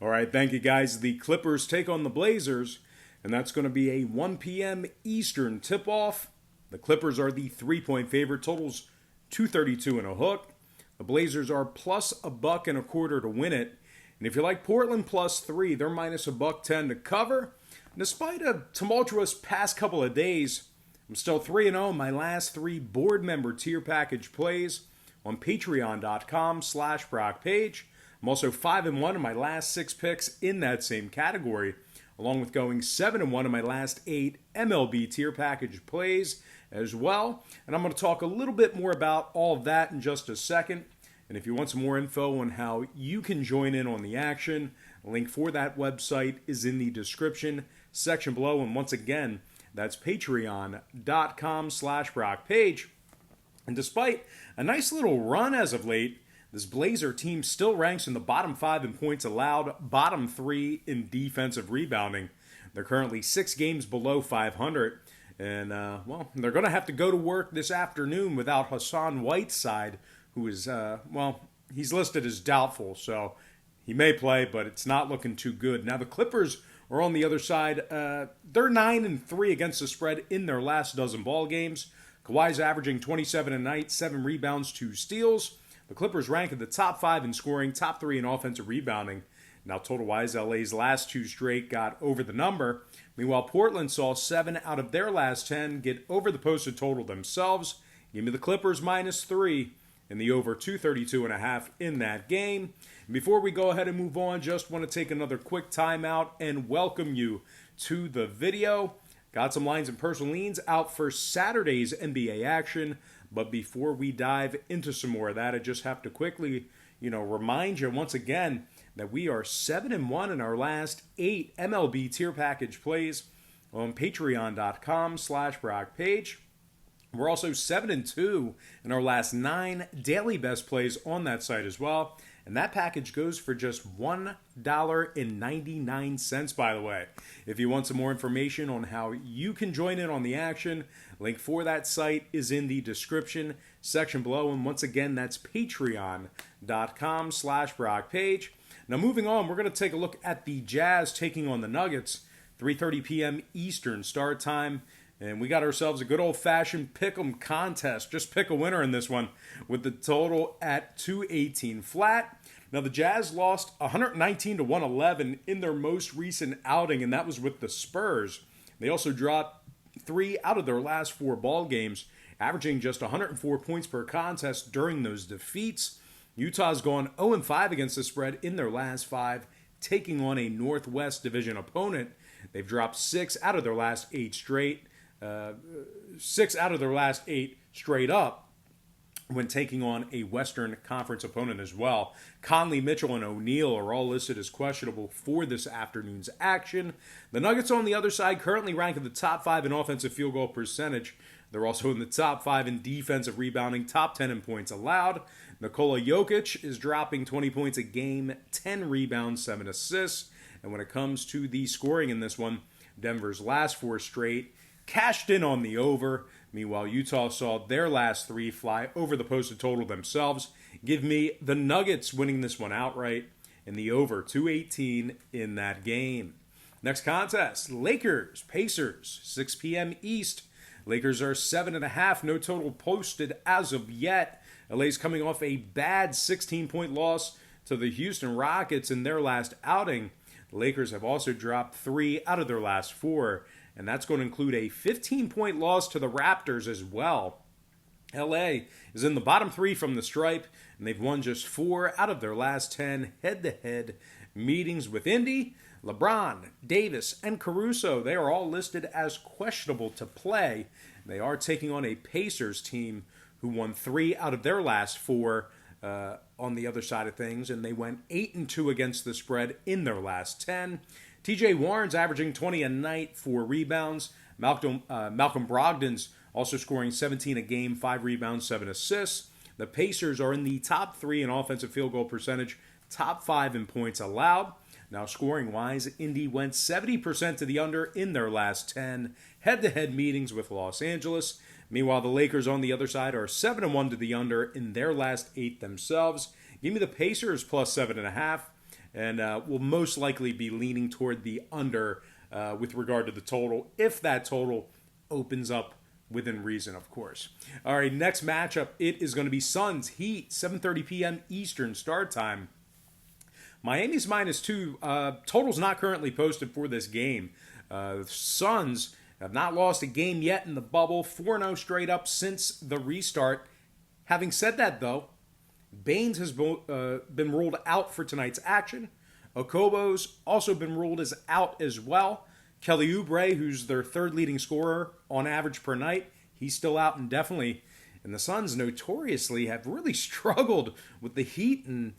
All right, thank you guys. The Clippers take on the Blazers, and that's going to be a 1 p.m. Eastern tip-off. The Clippers are the 3-point favorite. Totals 232 and a hook. The Blazers are plus $1.25 to win it. And if you like Portland plus 3, they're minus $1.10 to cover. Despite a tumultuous past couple of days, I'm still 3-0 in my last 3 board member tier package plays on patreon.com/Brock Page. I'm also 5-1 in my last 6 picks in that same category, along with going 7-1 in my last 8 MLB tier package plays as well. And I'm going to talk a little bit more about all of that in just a second. And if you want some more info on how you can join in on the action, a link for that website is in the description section below. And once again, that's patreon.com/Brock Page. And despite a nice little run as of late, this Blazer team still ranks in the bottom 5 in points allowed, bottom 3 in defensive rebounding. They're currently 6 games below 500. And, they're going to have to go to work this afternoon without Hassan Whiteside, who is, he's listed as doubtful. So he may play, but it's not looking too good. Now, the Clippers are on the other side. They're 9-3 against the spread in their last dozen ball games. Kawhi's averaging 27 a night, 7 rebounds, 2 steals. The Clippers rank in the top 5 in scoring, top 3 in offensive rebounding. Now, total-wise, LA's last 2 straight got over the number. Meanwhile, Portland saw 7 out of their last 10 get over the posted total themselves. Give me the Clippers minus 3 and the over 232.5 in that game. And before we go ahead and move on, just want to take another quick timeout and welcome you to the video. Got some lines and personal leans out for Saturday's NBA action. But before we dive into some more of that, I just have to quickly, remind you once again that we are 7-1 in our last 8 MLB tier package plays on patreon.com/Brock Page. We're also 7-2 in our last 9 daily best plays on that site as well. And that package goes for just $1.99, by the way. If you want some more information on how you can join in on the action, link for that site is in the description section below. And once again, that's patreon.com/Brock Page. Now, moving on, we're going to take a look at the Jazz taking on the Nuggets, 3:30 p.m. Eastern start time. And we got ourselves a good old-fashioned pick'em contest. Just pick a winner in this one with the total at 218 flat. Now, the Jazz lost 119-111 in their most recent outing, and that was with the Spurs. They also dropped 3 out of their last 4 ball games, averaging just 104 points per contest during those defeats. Utah's gone 0-5 against the spread in their last 5, taking on a Northwest Division opponent. They've dropped 6 out of their last 8 straight. 6 out of their last 8 straight up when taking on a Western Conference opponent as well. Conley, Mitchell, and O'Neal are all listed as questionable for this afternoon's action. The Nuggets on the other side currently rank in the top 5 in offensive field goal percentage. They're also in the top 5 in defensive rebounding, top 10 in points allowed. Nikola Jokic is dropping 20 points a game, 10 rebounds, 7 assists. And when it comes to the scoring in this one, Denver's last 4 straight cashed in on the over. Meanwhile, Utah saw their last 3 fly over the posted total themselves. Give me the Nuggets winning this one outright and the over 218 in that game. Next contest, Lakers, Pacers, 6 p.m. East. Lakers are 7.5, no total posted as of yet. LA's coming off a bad 16-point loss to the Houston Rockets in their last outing. The Lakers have also dropped 3 out of their last 4. And that's going to include a 15-point loss to the Raptors as well. LA is in the bottom 3 from the stripe, and they've won just 4 out of their last 10 head-to-head meetings with Indy. LeBron, Davis, and Caruso, they are all listed as questionable to play. They are taking on a Pacers team who won 3 out of their last 4 on the other side of things, and they went 8-2 against the spread in their last 10. TJ Warren's averaging 20 a night, 4 rebounds. Malcolm Brogdon's also scoring 17 a game, 5 rebounds, 7 assists. The Pacers are in the top 3 in offensive field goal percentage, top 5 in points allowed. Now, scoring-wise, Indy went 70% to the under in their last 10 head-to-head meetings with Los Angeles. Meanwhile, the Lakers on the other side are 7-1 to the under in their last 8 themselves. Give me the Pacers plus 7.5 and will most likely be leaning toward the under with regard to the total, if that total opens up within reason, of course. All right, next matchup, it is going to be Suns Heat, 7:30 p.m. Eastern start time. Miami's -2. Total's not currently posted for this game. The Suns have not lost a game yet in the bubble, 4-0 straight up since the restart. Having said that, though, Baines has been ruled out for tonight's action. Okobo's also been ruled as out as well. Kelly Oubre, who's their third leading scorer on average per night, he's still out indefinitely. And the Suns notoriously have really struggled with the Heat in,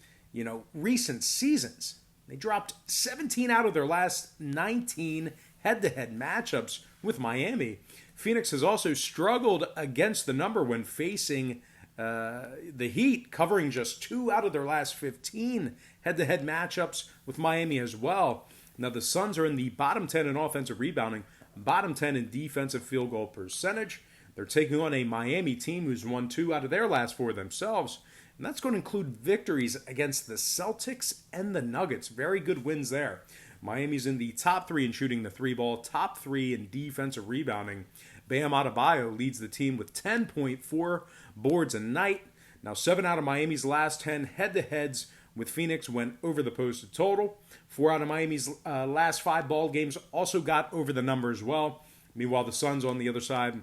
recent seasons. They dropped 17 out of their last 19 head-to-head matchups with Miami. Phoenix has also struggled against the number when facing the Heat, covering just 2 out of their last 15 head-to-head matchups with Miami as well. Now, the Suns are in the bottom 10 in offensive rebounding, bottom 10 in defensive field goal percentage. They're taking on a Miami team who's won 2 out of their last 4 themselves. And that's going to include victories against the Celtics and the Nuggets. Very good wins there. Miami's in the top 3 in shooting the 3-ball, top 3 in defensive rebounding. Bam Adebayo leads the team with 10.4 boards a night. Now, 7 out of Miami's last 10 head-to-heads with Phoenix went over the posted total. 4 out of Miami's last 5 ball games also got over the number as well. Meanwhile, the Suns on the other side,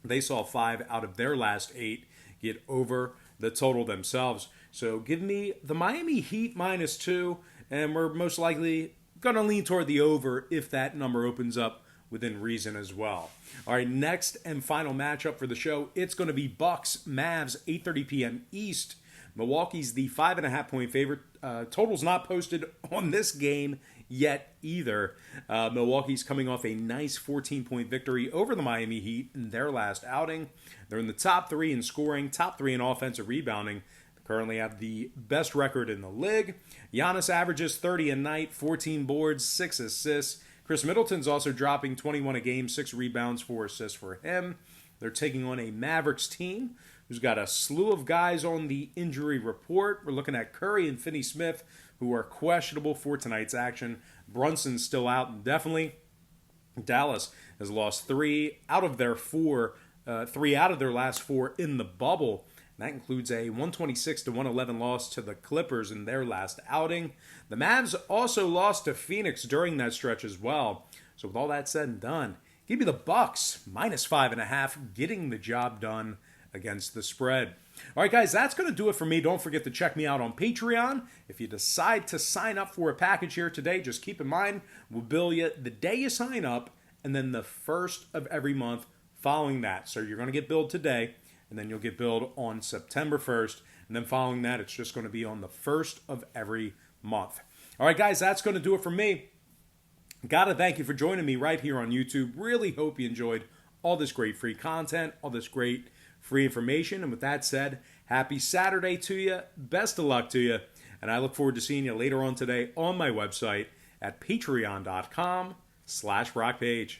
they saw 5 out of their last 8 get over the total themselves. So give me the Miami Heat -2, and we're most likely going to lean toward the over if that number opens up within reason as well. All right, next and final matchup for the show, it's going to be Bucks-Mavs, 8:30 p.m. East. Milwaukee's the 5.5-point favorite. Total's not posted on this game yet either. Milwaukee's coming off a nice 14-point victory over the Miami Heat in their last outing. They're in the top 3 in scoring, top 3 in offensive rebounding. They currently have the best record in the league. Giannis averages 30 a night, 14 boards, 6 assists. Chris Middleton's also dropping 21 a game, 6 rebounds, 4 assists for him. They're taking on a Mavericks team who's got a slew of guys on the injury report. We're looking at Curry and Finney-Smith, who are questionable for tonight's action. Brunson's still out indefinitely. Dallas has lost 3 out of their last 4 in the bubble. And that includes a 126-111 loss to the Clippers in their last outing. The Mavs also lost to Phoenix during that stretch as well. So with all that said and done, give me the Bucks -5.5, getting the job done against the spread. All right, guys, that's going to do it for me. Don't forget to check me out on Patreon. If you decide to sign up for a package here today, just keep in mind, we'll bill you the day you sign up and then the first of every month following that. So you're going to get billed today, and then you'll get billed on September 1st. And then following that, it's just going to be on the first of every month. All right, guys, that's going to do it for me. Got to thank you for joining me right here on YouTube. Really hope you enjoyed all this great free content, all this great free information. And with that said, happy Saturday to you. Best of luck to you. And I look forward to seeing you later on today on my website at patreon.com/BrockPage.